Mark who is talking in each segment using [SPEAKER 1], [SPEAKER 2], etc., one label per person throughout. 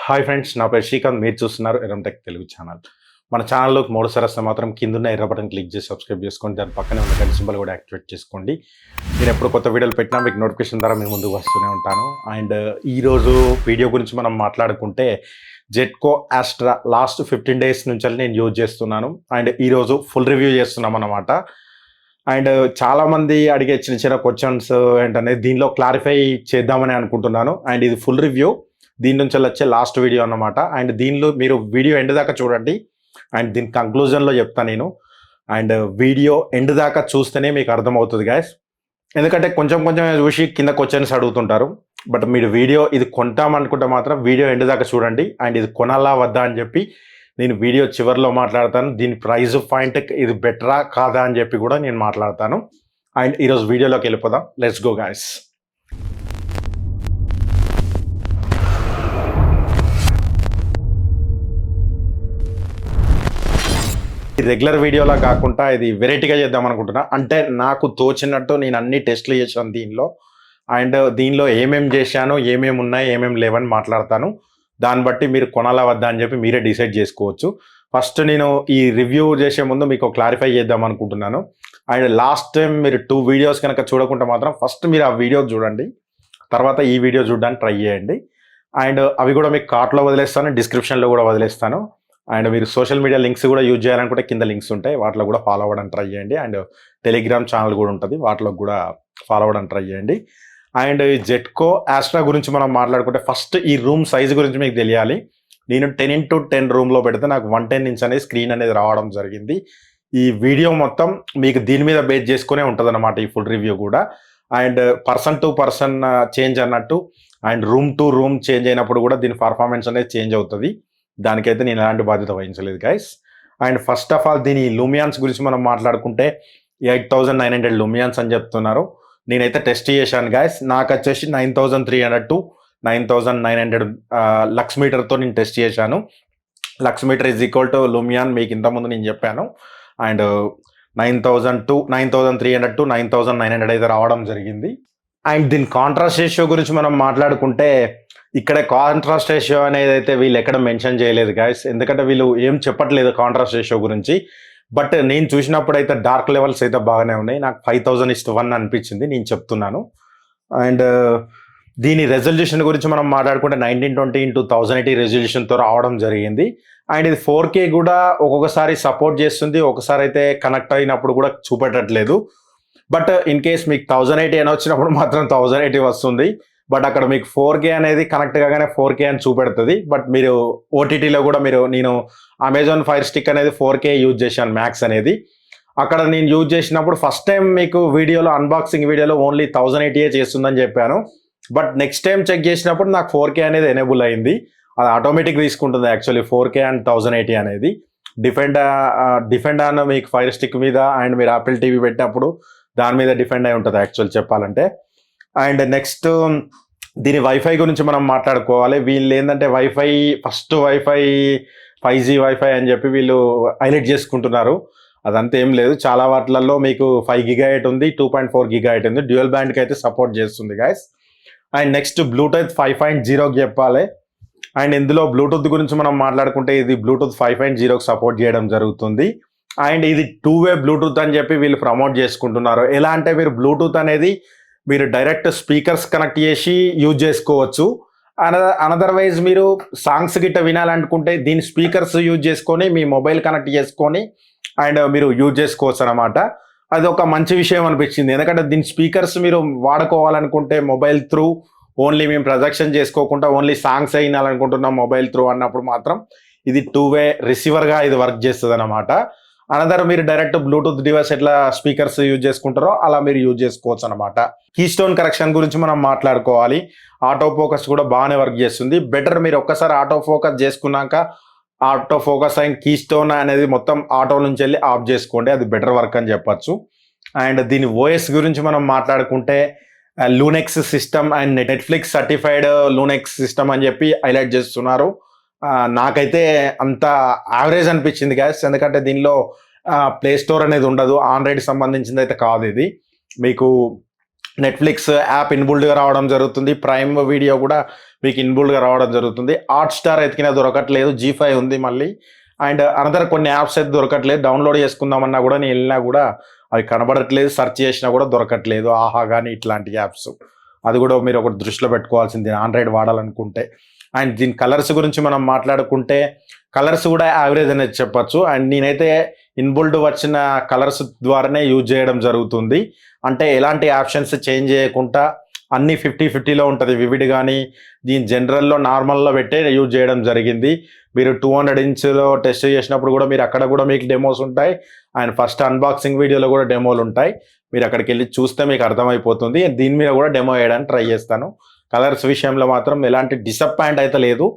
[SPEAKER 1] Hi friends, నా పేరు శ్రీకాంత్. మీరు చూస్తున్నారు ఎర్రం టెక్ తెలుగు ఛానల్. మన ఛానల్లోకి మూడోసారి వస్తే మాత్రం కిందున్న ఎర్ర బటన్ క్లిక్ చేసి సబ్స్క్రైబ్ చేసుకోండి. దాని పక్కనే ఉన్న గంట సింబల్ కూడా యాక్టివేట్ చేసుకోండి. నేను ఎప్పుడు కొత్త వీడియోలు పెట్టినా మీకు నోటిఫికేషన్ ద్వారా మేము ముందుకు వస్తూనే ఉంటాను. అండ్ ఈరోజు వీడియో గురించి మనం మాట్లాడుకుంటే జెట్కో ఆస్ట్రా లాస్ట్ 15 days నుంచి నేను యూజ్ చేస్తున్నాను. అండ్ ఈరోజు ఫుల్ రివ్యూ చేస్తున్నాం అన్నమాట. అండ్ చాలామంది అడిగే చిన్న చిన్న క్వశ్చన్స్ ఏంటనే దీనిలో క్లారిఫై చేద్దామని అనుకుంటున్నాను. అండ్ ఇది ఫుల్ రివ్యూ, దీని నుంచి వచ్చే లాస్ట్ వీడియో అన్నమాట. అండ్ దీనిలో మీరు వీడియో ఎండ్ దాకా చూడండి. అండ్ దీని కంక్లూజన్లో చెప్తాను నేను. అండ్ వీడియో ఎండ్ దాకా చూస్తేనే మీకు అర్థమవుతుంది గైస్. ఎందుకంటే కొంచెం కొంచెం చూసి కింద క్వశ్చన్స్ అడుగుతుంటారు. బట్ మీరు వీడియో ఇది కొంటామనుకుంటే మాత్రం వీడియో ఎండ్ దాకా చూడండి. అండ్ ఇది కొనాలా వద్దా అని చెప్పి నేను వీడియో చివరిలో మాట్లాడతాను. దీని ప్రైజ్ పాయింట్ ఇది బెటరా కాదా అని చెప్పి కూడా నేను మాట్లాడతాను. అండ్ ఈరోజు వీడియోలోకి వెళ్ళిపోదాం. Let's go guys. రెగ్యులర్ వీడియోలా కాకుండా ఇది వెరైటీగా చేద్దాం అనుకుంటున్నా. అంటే నాకు తోచినట్టు నేను అన్ని టెస్ట్లు చేశాను దీనిలో. అండ్ దీనిలో ఏమేమి చేశాను, ఏమేమి ఉన్నాయి, ఏమేమి లేవని మాట్లాడతాను. దాన్ని బట్టి మీరు కొనాలా వద్దా అని చెప్పి మీరే డిసైడ్ చేసుకోవచ్చు. ఫస్ట్ నేను ఈ రివ్యూ చేసే ముందు మీకు క్లారిఫై చేద్దాం అనుకుంటున్నాను. అండ్ లాస్ట్ టైం మీరు 2 వీడియోస్ కనుక చూడకుంటే మాత్రం ఫస్ట్ మీరు ఆ వీడియో చూడండి, తర్వాత ఈ వీడియో చూడడానికి ట్రై చేయండి. అండ్ అవి కూడా మీకు కార్ట్లో వదిలేస్తాను, డిస్క్రిప్షన్లో కూడా వదిలేస్తాను. అండ్ మీరు సోషల్ మీడియా లింక్స్ కూడా యూజ్ చేయాలనుకుంటే కింద లింక్స్ ఉంటాయి, వాటిలో కూడా ఫాలో అవ్వడానికి ట్రై చేయండి. అండ్ టెలిగ్రామ్ ఛానల్ కూడా ఉంటుంది, వాటిలో కూడా ఫాలో అవ్వడానికి ట్రై చేయండి. అండ్ జెట్కో ఆస్ట్రా గురించి మనం మాట్లాడుకుంటే ఫస్ట్ ఈ రూమ్ సైజ్ గురించి మీకు తెలియాలి. నేను 10x10 రూమ్లో పెడితే నాకు 110 inch అనేది స్క్రీన్ అనేది రావడం జరిగింది. ఈ వీడియో మొత్తం మీకు దీని మీద బేస్ చేసుకునే ఉంటుంది అన్నమాట, ఈ ఫుల్ రివ్యూ కూడా. And person to person change అన్నట్టు, and room to room change అయినప్పుడు కూడా దీని పర్ఫార్మెన్స్ అనేది చేంజ్ అవుతుంది. దానికైతే నేను ఎలాంటి బాధ్యత వహించలేదు guys. And first of all దీని లూమియాన్స్ గురించి మనం మాట్లాడుకుంటే 8900 లూమియాన్స్ అని చెప్తున్నారు. నేనైతే టెస్ట్ చేశాను గైస్. నాకు వచ్చేసి 9300 to 9900 లక్స్ మీటర్తో నేను టెస్ట్ చేశాను. Lux meter is equal to lumen మీకు ఇంతకుముందు నేను చెప్పాను. అండ్ 9000 to 9300 to 9900 అయితే రావడం జరిగింది. అండ్ దీని కాంట్రాస్ట్ రేషియో గురించి మనం మాట్లాడుకుంటే ఇక్కడ కాంట్రాస్ట్ రేషియో అనేది అయితే వీళ్ళు ఎక్కడ మెన్షన్ చేయలేదు గైస్. ఎందుకంటే వీళ్ళు ఏం చెప్పట్లేదు కాంట్రాస్ట్ రేషియో గురించి. బట్ నేను చూసినప్పుడు అయితే డార్క్ లెవెల్స్ అయితే బాగానే ఉన్నాయి. నాకు 5000:1 అనిపించింది, నేను చెప్తున్నాను. అండ్ దీని రెజల్యూషన్ గురించి మనం మాట్లాడుకుంటే 1920x1080 రెజల్యూషన్తో రావడం జరిగింది. అండ్ ఇది 4K కూడా ఒక్కొక్కసారి సపోర్ట్ చేస్తుంది, ఒకసారి అయితే కనెక్ట్ అయినప్పుడు కూడా చూపెట్టట్లేదు. బట్ ఇన్ కేస్ మీకు 1080 అని వచ్చినప్పుడు మాత్రం 1080 వస్తుంది. బట్ అక్కడ మీకు 4K అనేది కనెక్ట్ కాగానే 4K అని చూపెడుతుంది. బట్ మీరు ఓటీటీలో కూడా నేను అమెజాన్ ఫైర్ స్టిక్ అనేది 4K యూజ్ చేశాను, మ్యాక్స్ అనేది. అక్కడ నేను యూజ్ చేసినప్పుడు ఫస్ట్ టైం మీకు వీడియోలో అన్బాక్సింగ్ వీడియోలో ఓన్లీ 1080 చేస్తుందని చెప్పాను. బట్ నెక్స్ట్ టైం చెక్ చేసినప్పుడు నాకు 4K అనేది ఎనేబుల్ అయింది. అది ఆటోమేటిక్ తీసుకుంటుంది యాక్చువల్లీ 4K అండ్ 1080 అనేది. డిఫెండ్ ఆన్ మీకు ఫైర్ స్టిక్ మీద అండ్ మీరు యాపిల్ టీవీ పెట్టినప్పుడు దాని మీద డిఫెండ్ అయి ఉంటుంది యాక్చువల్ చెప్పాలంటే. అండ్ నెక్స్ట్ దీని వైఫై గురించి మనం మాట్లాడుకోవాలి. వీళ్ళు ఏంటంటే ఫస్ట్ వైఫై 5G వైఫై అని చెప్పి వీళ్ళు హైలైట్ చేసుకుంటున్నారు. అదంతా ఏం లేదు, చాలా వాటిలలో మీకు 5 GHz ఉంది, 2.4 GHz ఉంది. డ్యూయల్ బ్యాండ్కి అయితే సపోర్ట్ చేస్తుంది గైస్. అండ్ నెక్స్ట్ బ్లూటూత్ 5.0కి చెప్పాలి. అండ్ ఇందులో బ్లూటూత్ గురించి మనం మాట్లాడుకుంటే ఇది బ్లూటూత్ 5.0కి సపోర్ట్ చేయడం జరుగుతుంది. అండ్ ఇది 2-way బ్లూటూత్ అని చెప్పి వీళ్ళు ప్రమోట్ చేసుకుంటున్నారు. ఎలా అంటే మీరు బ్లూటూత్ అనేది మీరు డైరెక్ట్ స్పీకర్స్ కనెక్ట్ చేసి యూజ్ చేసుకోవచ్చు. అనదర్వైజ్ మీరు సాంగ్స్ గిట్ట వినాలనుకుంటే దీని స్పీకర్స్ యూజ్ చేసుకొని మీ మొబైల్ కనెక్ట్ చేసుకొని అండ్ మీరు యూజ్ చేసుకోవచ్చు అనమాట. అది ఒక మంచి విషయం అనిపించింది. ఎందుకంటే దీని స్పీకర్స్ మీరు వాడుకోవాలనుకుంటే మొబైల్ త్రూ ఓన్లీ మేము ప్రొజెక్షన్ చేసుకోకుండా ఓన్లీ సాంగ్స్ వినాలనుకుంటున్నాం మొబైల్ త్రూ అన్నప్పుడు మాత్రం ఇది 2-way రిసీవర్గా ఇది వర్క్ చేస్తుంది అనమాట. అనదర్ మీరు డైరెక్ట్ బ్లూటూత్ డివైస్ ఎట్లా స్పీకర్స్ యూజ్ చేసుకుంటారో అలా మీరు యూజ్ చేసుకోవచ్చు అనమాట. కీస్టోన్ కరెక్షన్ గురించి మనం మాట్లాడుకోవాలి. ఆటో ఫోకస్ కూడా బాగానే వర్క్ చేస్తుంది. బెటర్ మీరు ఒక్కసారి ఆటో ఫోకస్ చేసుకున్నాక ఆటో ఫోకస్ అండ్ కీస్టోన్ అనేది మొత్తం ఆటో నుంచి వెళ్ళి ఆఫ్ చేసుకోండి, అది బెటర్ వర్క్ అని చెప్పచ్చు. అండ్ దీని ఓఎస్ గురించి మనం మాట్లాడుకుంటే Linux system and Netflix certified Linux system అని చెప్పి హైలైట్ చేస్తున్నారు. నాకైతే అంత యావరేజ్ అనిపించింది గ్యాస్. ఎందుకంటే దీనిలో ప్లే స్టోర్ అనేది ఉండదు, ఆండ్రాయిడ్ సంబంధించింది అయితే కాదు. ఇది మీకు నెట్‌ఫ్లిక్స్ యాప్ ఇన్‌బుల్డ్‌గా రావడం జరుగుతుంది. ప్రైమ్ వీడియో కూడా మీకు ఇన్‌బుల్డ్‌గా రావడం జరుగుతుంది. హాట్‌స్టార్ ఎతికినా దొరకట్లేదు. జీ5 ఉంది మళ్ళీ. అండ్ అనదర్ కొన్ని యాప్స్ అయితే దొరకట్లేదు. డౌన్‌లోడ్ చేసుకుందామన్నా కూడా నేను ఎళ్ళినా కూడా అవి కనబడట్లేదు. సెర్చ్ చేసినా కూడా దొరకట్లేదు. ఆహా గాని ఇట్లాంటి యాప్స్. అది కూడా మీరు ఒకటి దృష్టిలో పెట్టుకోవాల్సింది ఆండ్రాయిడ్ వాడాలనుకుంటే. అండ్ దీని కలర్స్ గురించి మనం మాట్లాడుకుంటే కలర్స్ కూడా యావరేజ్ అనేది చెప్పొచ్చు. అండ్ నేనైతే ఇన్‌బుల్డ్ వచ్చిన కలర్స్ ద్వారానే యూజ్ చేయడం జరుగుతుంది. అంటే ఎలాంటి ఆప్షన్స్ చేంజ్ చేయకుండా అన్ని 50-50లో ఉంటది. వివిడ్ గానీ, దీని జనరల్‌లో, నార్మల్‌లో పెట్టే యూజ్ చేయడం జరిగింది. మీరు 200 ఇంచ్‌లో టెస్ట్ చేసినప్పుడు కూడా మీరు అక్కడ కూడా మీకు డెమోస్ ఉంటాయి. అండ్ ఫస్ట్ అన్బాక్సింగ్ వీడియోలో కూడా డెమోలుంటాయి. మీరు అక్కడికెళ్ళి చూస్తే మీకు అర్థమైపోతుంది. దీని మీద కూడా డెమో వేయడానికి ట్రై చేస్తాను. కలర్స్ విషయంలో మాత్రం ఎలాంటి డిసప్పాయింట్ అయితే లేదు.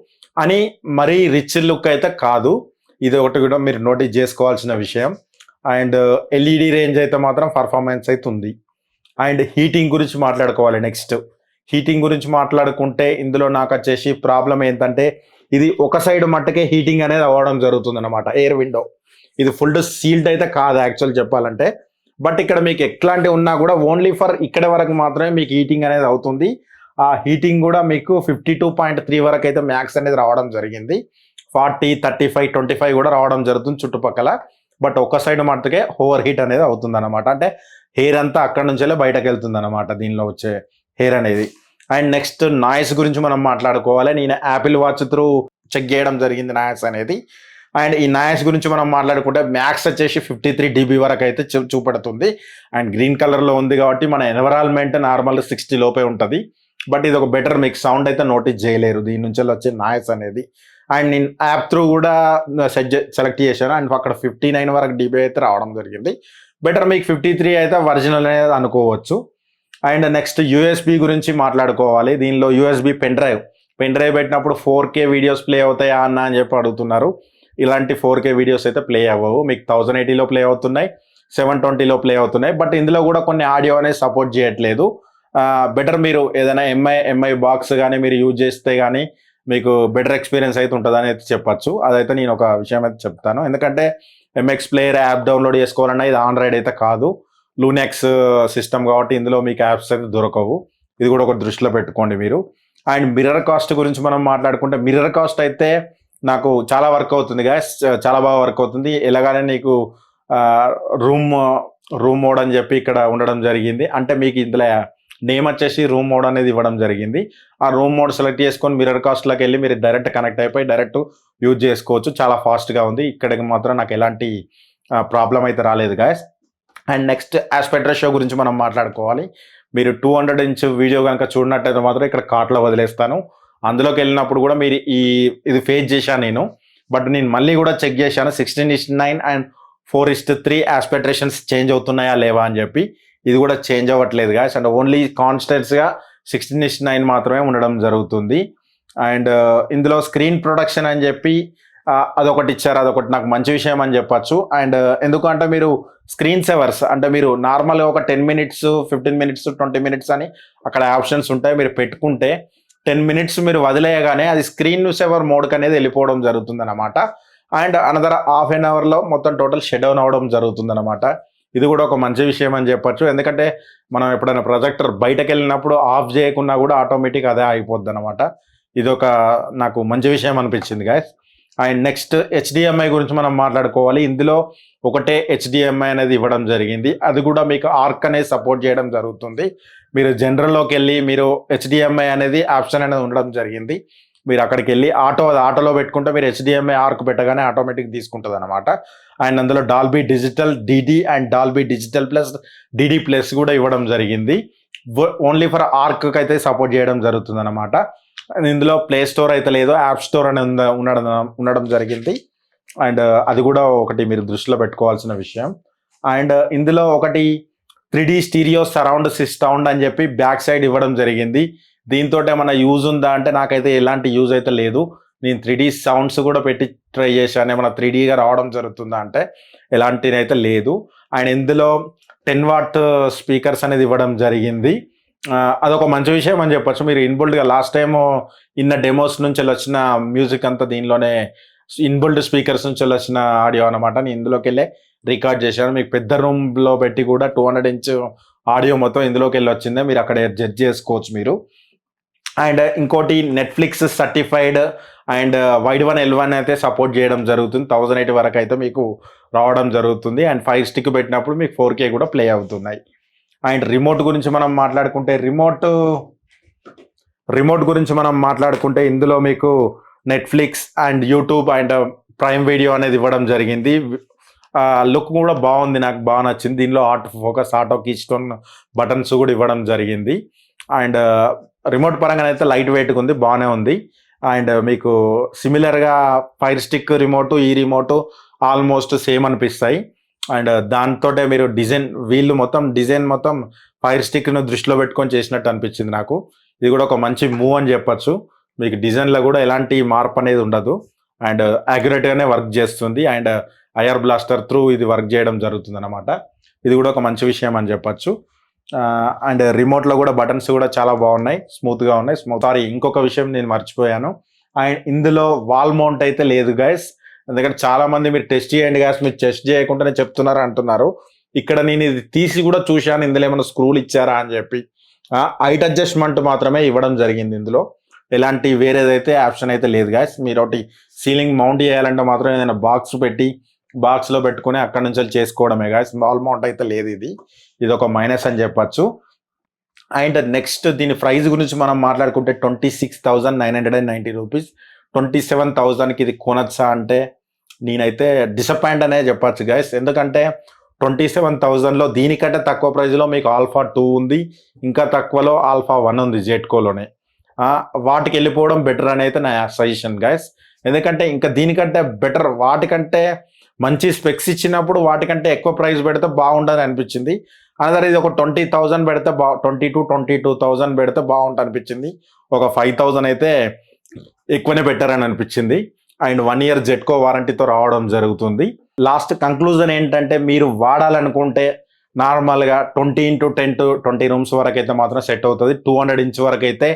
[SPEAKER 1] అని మరీ రిచ్ లుక్ అయితే కాదు. ఇది ఒకటి కూడా మీరు నోటీస్ చేసుకోవాల్సిన విషయం. అండ్ ఎల్ఈడి రేంజ్ అయితే మాత్రం పర్ఫార్మెన్స్ అయితే ఉంది. అండ్ హీటింగ్ గురించి మాట్లాడుకోవాలి నెక్స్ట్. హీటింగ్ గురించి మాట్లాడుకుంటే ఇందులో నాకొచ్చేసి ప్రాబ్లమ్ ఏంటంటే ఇది ఒక సైడ్ మట్టుకే హీటింగ్ అనేది అవ్వడం జరుగుతుందన్నమాట. Air window. ఇది ఫుల్ సీల్డ్ అయితే కాదు యాక్చువల్ చెప్పాలంటే. బట్ ఇక్కడ మీకు ఎట్లాంటివి ఉన్నా కూడా ఓన్లీ ఫర్ ఇక్కడ వరకు మాత్రమే మీకు హీటింగ్ అనేది అవుతుంది. ఆ హీటింగ్ కూడా మీకు 52.3 వరకు అయితే మ్యాక్స్ అనేది రావడం జరిగింది. 40, 35, 25 కూడా రావడం జరుగుతుంది చుట్టుపక్కల. బట్ ఒక సైడ్ మట్టుకే ఓవర్ హీట్ అనేది అవుతుందన్నమాట. అంటే హెయిర్ అంతా అక్కడి నుంచెల్లే బయటకెళ్తుందన్నమాట దీనిలో వచ్చే హెయిర్ అనేది. అండ్ నెక్స్ట్ నాయిస్ గురించి మనం మాట్లాడుకోవాలి. నేను యాపిల్ వాచ్ త్రూ చెక్ చేయడం జరిగింది నాయిస్ అనేది. అండ్ ఈ నాయిస్ గురించి మనం మాట్లాడుకుంటే మ్యాక్స్ వచ్చేసి 53 డీబీ వరకు అయితే చూపెడుతుంది. అండ్ గ్రీన్ కలర్‌లో ఉంది కాబట్టి మన ఎన్విరాన్మెంట్ నార్మల్ 60 లోపే ఉంటది. బట్ ఇది ఒక బెటర్ మీకు సౌండ్ అయితే నోటీస్ చేయలేరు దీని నుంచి వచ్చే నాయిస్ అనేది. అండ్ నేను యాప్ త్రూ కూడా సెలెక్ట్ చేశాను. అండ్ అక్కడ 59 వరకు డీబీ అయితే రావడం జరిగింది. బెటర్ మీకు 53 అయితే ఒరిజినల్ అనేది అనుకోవచ్చు. అండ్ నెక్స్ట్ యూఎస్బీ గురించి మాట్లాడుకోవాలి. దీనిలో యూఎస్బీ పెన్ డ్రైవ్ పెట్టినప్పుడు 4K వీడియోస్ ప్లే అవుతాయా అన్న అని చెప్పి అడుగుతున్నారు. ఇలాంటి 4K వీడియోస్ అయితే ప్లే అవ్వవు. మీకు 1080లో ప్లే అవుతున్నాయి, 720లో ప్లే అవుతున్నాయి. బట్ ఇందులో కూడా కొన్ని ఆడియో అనేది సపోర్ట్ చేయట్లేదు. బెటర్ మీరు ఏదైనా ఎంఐ బాక్స్ కానీ మీరు యూజ్ చేస్తే కానీ మీకు బెటర్ ఎక్స్పీరియన్స్ అయితే ఉంటుందని అయితే చెప్పచ్చు. అదైతే నేను ఒక విషయం అయితే చెప్తాను. ఎందుకంటే ఎంఎక్స్ ప్లేయర్ యాప్ డౌన్లోడ్ చేసుకోవాలన్నా ఇది ఆండ్రాయిడ్ అయితే కాదు, లూనెక్స్ సిస్టమ్ కాబట్టి ఇందులో మీకు యాప్స్ అయితే దొరకవు. ఇది కూడా ఒక దృష్టిలో పెట్టుకోండి మీరు. అండ్ మిర్రర్ కాస్ట్ గురించి మనం మాట్లాడుకుంటే మిర్రర్ కాస్ట్ అయితే నాకు చాలా వర్క్ అవుతుంది గాయస్. చాలా బాగా వర్క్ అవుతుంది. ఎలాగానే నీకు రూమ్ మోడ్ అని చెప్పి ఇక్కడ ఉండడం జరిగింది. అంటే మీకు ఇందులో నేమ్ వచ్చేసి రూమ్ మోడ్ అనేది ఇవ్వడం జరిగింది. ఆ రూమ్ మోడ్ సెలెక్ట్ చేసుకొని మిర్రర్ కాస్ట్లోకి వెళ్ళి మీరు డైరెక్ట్ కనెక్ట్ అయిపోయి డైరెక్ట్ యూజ్ చేసుకోవచ్చు. చాలా ఫాస్ట్గా ఉంది. ఇక్కడికి మాత్రం నాకు ఎలాంటి ప్రాబ్లం అయితే రాలేదు guys. And next aspect ratio గురించి మనం మాట్లాడుకోవాలి. మీరు 200 ఇంచ్ వీడియో కనుక చూడనట్టయితే మాత్రం ఇక్కడ కార్ట్లో వదిలేస్తాను. అందులోకి వెళ్ళినప్పుడు కూడా మీరు ఇది ఫేస్ చేశాను నేను. బట్ నేను మళ్ళీ కూడా చెక్ చేశాను 16:9 అండ్ 4:3 ఆస్పెక్ట్ రేషన్స్ చేంజ్ అవుతున్నాయా లేవా అని చెప్పి. ఇది కూడా చేంజ్ అవ్వట్లేదు గాయస్. అండ్ ఓన్లీ కాన్స్టెంట్స్గా 16:9 మాత్రమే ఉండడం జరుగుతుంది. అండ్ ఇందులో స్క్రీన్ ప్రొటెక్షన్ అని చెప్పి అదొకటి ఇచ్చారు. అదొకటి నాకు మంచి విషయం అని చెప్పచ్చు. అండ్ ఎందుకంటే మీరు స్క్రీన్ సేవర్స్ అంటే మీరు నార్మల్గా ఒక 10 మినిట్స్, 15 మినిట్స్, 20 మినిట్స్ అని అక్కడ ఆప్షన్స్ ఉంటాయి. మీరు పెట్టుకుంటే 10 మినిట్స్ మీరు వదిలేయగానే అది స్క్రీన్ సేవర్ మోడ్కి అనేది వెళ్ళిపోవడం జరుగుతుంది అనమాట. అండ్ అనదర్ హాఫ్ అన్ అవర్లో మొత్తం టోటల్ షట్ డౌన్ అవ్వడం జరుగుతుంది అనమాట. ఇది కూడా ఒక మంచి విషయం అని చెప్పచ్చు. ఎందుకంటే మనం ఎప్పుడైనా ప్రొజెక్టర్ బయటకు వెళ్ళినప్పుడు ఆఫ్ చేయకున్నా కూడా ఆటోమేటిక్ అదే అయిపోద్ది అనమాట. ఇది ఒక నాకు మంచి విషయం అనిపించింది గాయస్. అండ్ నెక్స్ట్ హెచ్డిఎంఐ గురించి మనం మాట్లాడుకోవాలి. ఇందులో ఒకటే హెచ్డిఎంఐ అనేది ఇవ్వడం జరిగింది. అది కూడా మీకు ఆర్క్ అనేది సపోర్ట్ చేయడం జరుగుతుంది. మీరు జనరల్లోకి వెళ్ళి మీరు హెచ్డిఎంఐ అనేది ఆప్షన్ అనేది ఉండడం జరిగింది. మీరు అక్కడికి వెళ్ళి ఆటోలో పెట్టుకుంటే మీరు హెచ్డిఎంఐ ఆర్క్ పెట్టగానే ఆటోమేటిక్ తీసుకుంటుంది అనమాట. అండ్ అందులో Dolby digital DD and Dolby digital plus DD plus కూడా ఇవ్వడం జరిగింది. ఓన్లీ ఫర్ ఆర్క్ అయితే సపోర్ట్ చేయడం జరుగుతుంది అనమాట. ఇందులో ప్లే స్టోర్ అయితే లేదు, యాప్ స్టోర్ అనేది ఉండడం జరిగింది. అండ్ అది కూడా ఒకటి మీరు దృష్టిలో పెట్టుకోవాల్సిన విషయం. అండ్ ఇందులో ఒకటి 3D స్టీరియో సరౌండ్ సౌండ్ అని చెప్పి బ్యాక్ సైడ్ ఇవ్వడం జరిగింది. దీంతో ఏమైనా యూజ్ ఉందా అంటే నాకైతే ఎలాంటి యూజ్ అయితే లేదు. నేను 3D సౌండ్స్ కూడా పెట్టి ట్రై చేశాను. ఏమైనా 3Dగా రావడం జరుగుతుందా అంటే ఎలాంటినైతే లేదు. అండ్ ఇందులో 10 వాట్ స్పీకర్స్ అనేది ఇవ్వడం జరిగింది. అదొక మంచి విషయం అని చెప్పొచ్చు. మీరు ఇన్బుల్డ్గా లాస్ట్ టైం ఇన్న డెమోస్ నుంచి వచ్చిన మ్యూజిక్ అంతా దీనిలోనే ఇన్బుల్డ్ స్పీకర్స్ నుంచి వచ్చిన ఆడియో అనమాట. నేను ఇందులోకి వెళ్ళే రికార్డ్ చేశాను. మీకు పెద్ద రూమ్లో పెట్టి కూడా 200 ఇంచ్ ఆడియో మొత్తం ఇందులోకి వెళ్ళి వచ్చిందే మీరు అక్కడ జడ్జ్ చేసుకోవచ్చు మీరు. అండ్ ఇంకోటి Netflix certified and wide one L1 అయితే సపోర్ట్ చేయడం జరుగుతుంది. 1080 వరకు అయితే మీకు రావడం జరుగుతుంది. అండ్ 5 స్టిక్ పెట్టినప్పుడు మీకు 4K కూడా ప్లే అవుతున్నాయి. అండ్ రిమోట్ గురించి మనం మాట్లాడుకుంటే ఇందులో మీకు Netflix and YouTube and prime video అనేది ఇవ్వడం జరిగింది. లుక్ కూడా బాగుంది, నాకు బాగా నచ్చింది. దీనిలో auto focus, auto keystone buttons కూడా ఇవ్వడం జరిగింది. అండ్ రిమోట్ పరంగా అయితే లైట్ వెయిట్గా ఉంది, బాగానే ఉంది. అండ్ మీకు సిమిలర్గా ఫైర్ స్టిక్ రిమోట్, ఈ రిమోట్ ఆల్మోస్ట్ సేమ్ అనిపిస్తాయి. అండ్ దాంతో మీరు వీళ్ళు డిజైన్ మొత్తం ఫైర్ స్టిక్ను దృష్టిలో పెట్టుకొని చేసినట్టు అనిపించింది నాకు. ఇది కూడా ఒక మంచి మూవ్ అని చెప్పచ్చు. మీకు డిజైన్లో కూడా ఎలాంటి మార్పు అనేది ఉండదు. అండ్ యాక్యురేట్గానే వర్క్ చేస్తుంది. అండ్ ఐఆర్ బ్లాస్టర్ త్రూ ఇది వర్క్ చేయడం జరుగుతుంది అనమాట. ఇది కూడా ఒక మంచి విషయం అని చెప్పచ్చు. అండ్ రిమోట్లో కూడా బటన్స్ కూడా చాలా బాగున్నాయి, స్మూత్గా ఉన్నాయి. ఇంకొక విషయం నేను మర్చిపోయాను. అండ్ ఇందులో వాల్ మౌంట్ అయితే లేదు గైస్. ఎందుకంటే చాలా మంది మీరు టెస్ట్ చేయండి గైస్, మీరు టెస్ట్ చేయకుండానే చెప్తున్నారు అంటున్నారు. ఇక్కడ నేను ఇది తీసి కూడా చూశాను, ఇందులో ఏమైనా స్క్రూలు ఇచ్చారా అని చెప్పి. హైట్ అడ్జస్ట్మెంట్ మాత్రమే ఇవ్వడం జరిగింది. ఇందులో ఎలాంటి వేరేదైతే ఆప్షన్ అయితే లేదు గైస్. మీరు ఒకటి సీలింగ్ మౌంట్ చేయాలంటే మాత్రం ఏదైనా బాక్స్లో పెట్టుకుని అక్కడ నుంచి చేసుకోవడమే గైస్. వాల్ మౌంట్ అయితే లేదు. ఇది ఒక మైనస్ అని చెప్పచ్చు. అండ్ నెక్స్ట్ దీని ప్రైస్ గురించి మనం మాట్లాడుకుంటే 26,990 రూపీస్. 27,000కి ఇది కొనొచ్చా అంటే నేనైతే డిసప్పాయింట్ అనే చెప్పచ్చు గైస్. ఎందుకంటే 27,000లో దీనికంటే తక్కువ ప్రైస్లో మీకు ఆల్ఫా 2 ఉంది, ఇంకా తక్కువలో ఆల్ఫా 1 ఉంది జెట్కోలోనే. వాటికి వెళ్ళిపోవడం బెటర్ అని అయితే నా సజెషన్ గైస్. ఎందుకంటే ఇంకా దీనికంటే బెటర్, వాటికంటే మంచి స్పెక్స్ ఇచ్చినప్పుడు వాటికంటే ఎక్కువ ప్రైస్ పెడితే బాగుంటుంది అనిపించింది. అనదర్ ఇది ఒక 20,000 పెడితే 22,000 పెడితే బాగుంటుంది అనిపించింది. ఒక 5,000 అయితే ఎక్కువనే పెట్టారని అనిపించింది. అండ్ 1 year జెట్కో వారంటీతో రావడం జరుగుతుంది. లాస్ట్ కంక్లూజన్ ఏంటంటే మీరు వాడాలనుకుంటే నార్మల్గా 20x10 to 20 రూమ్స్ వరకు అయితే మాత్రం సెట్ అవుతుంది. 200 inch వరకు అయితే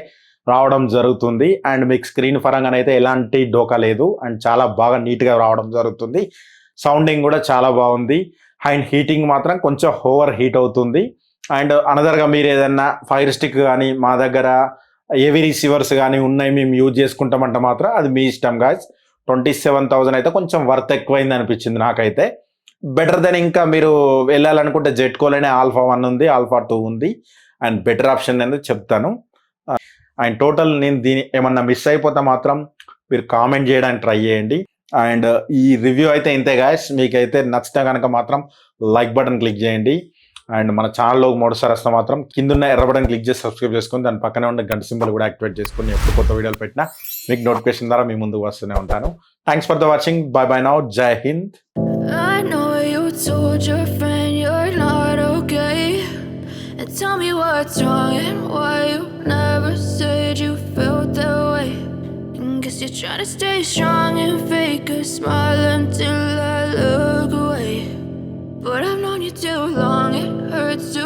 [SPEAKER 1] రావడం జరుగుతుంది. అండ్ మీకు స్క్రీన్ పరంగానైతే ఎలాంటి డోకా లేదు. అండ్ చాలా బాగా నీట్గా రావడం జరుగుతుంది. సౌండింగ్ కూడా చాలా బాగుంది. అండ్ హీటింగ్ మాత్రం కొంచెం ఓవర్ హీట్ అవుతుంది. అండ్ అనదర్గా మీరు ఏదన్నా ఫైర్ స్టిక్ కానీ మా దగ్గర ఏవి రిసీవర్స్ కానీ ఉన్నాయి మేము యూజ్ చేసుకుంటామంటే మాత్రం అది మీ ఇష్టం గాయస్. 27,000 అయితే కొంచెం వర్త్ ఎక్కువైంది అనిపించింది నాకైతే. బెటర్ దెన్ ఇంకా మీరు వెళ్ళాలనుకుంటే జెట్కోలోనే ఆల్ఫా 1 ఉంది, ఆల్ఫా 2 ఉంది. అండ్ బెటర్ ఆప్షన్ అనేది చెప్తాను. అండ్ టోటల్ నేను దీని ఏమన్నా మిస్ అయిపోతే మాత్రం మీరు కామెంట్ చేయడానికి ట్రై చేయండి. అండ్ ఈ రివ్యూ అయితే ఇంతే గాయస్. మీకైతే నచ్చితే కనుక మాత్రం లైక్ బటన్ క్లిక్ చేయండి. అండ్ మన ఛానల్లో మొదటిసారి వస్తే మాత్రం కింద ఎర్ర బటన్ క్లిక్ చేసి సబ్స్క్రైబ్ చేసుకొని దాని పక్కనే ఉన్న గంట సింబల్ కూడా యాక్టివేట్ చేసుకొని ఎప్పుడు కొత్త వీడియోలు పెట్టినా మీకు నోటిఫికేషన్ ద్వారా మీ ముందుకు వస్తూనే ఉంటాను. Thanks for the watching. By by now. జై Hind.
[SPEAKER 2] I know you told your friend you're not okay, and tell me what's wrong and why you never said you felt that way. Guess you're trying to stay strong and fake a smile until I look away. But I've known you too long, it hurts to